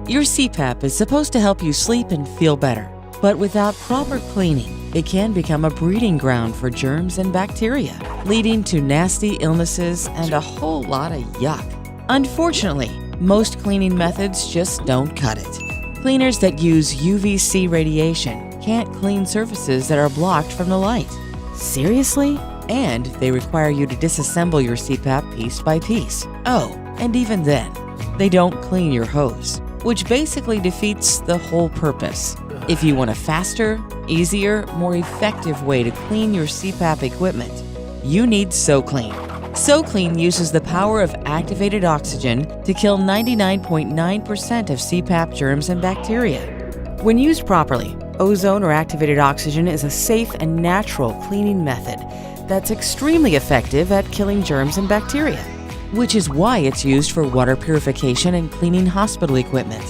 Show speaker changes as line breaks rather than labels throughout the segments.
Your CPAP is supposed to help you sleep and feel better, but without proper cleaning, it can become a breeding ground for germs and bacteria, leading to nasty illnesses and a whole lot of yuck. Unfortunately, most cleaning methods just don't cut it. Cleaners that use UVC radiation can't clean surfaces that are blocked from the light. Seriously? And they require you to disassemble your CPAP piece by piece. Oh, and even then, they don't clean your hose, which basically defeats the whole purpose. If you want a faster, easier, more effective way to clean your CPAP equipment, you need SoClean. SoClean uses the power of activated oxygen to kill 99.9% of CPAP germs and bacteria. When used properly, ozone or activated oxygen is a safe and natural cleaning method that's extremely effective at killing germs and bacteria, which is why it's used for water purification and cleaning hospital equipment.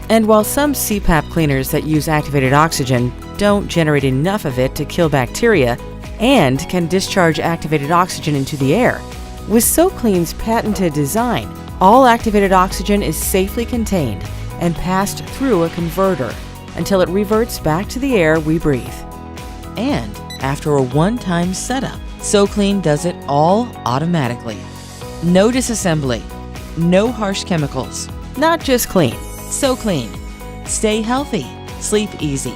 And while some CPAP cleaners that use activated oxygen don't generate enough of it to kill bacteria and can discharge activated oxygen into the air, with SoClean's patented design, all activated oxygen is safely contained and passed through a converter until it reverts back to the air we breathe. And after a one-time setup, SoClean does it all automatically. No disassembly, no harsh chemicals, not just clean. SoClean. Stay healthy, sleep easy.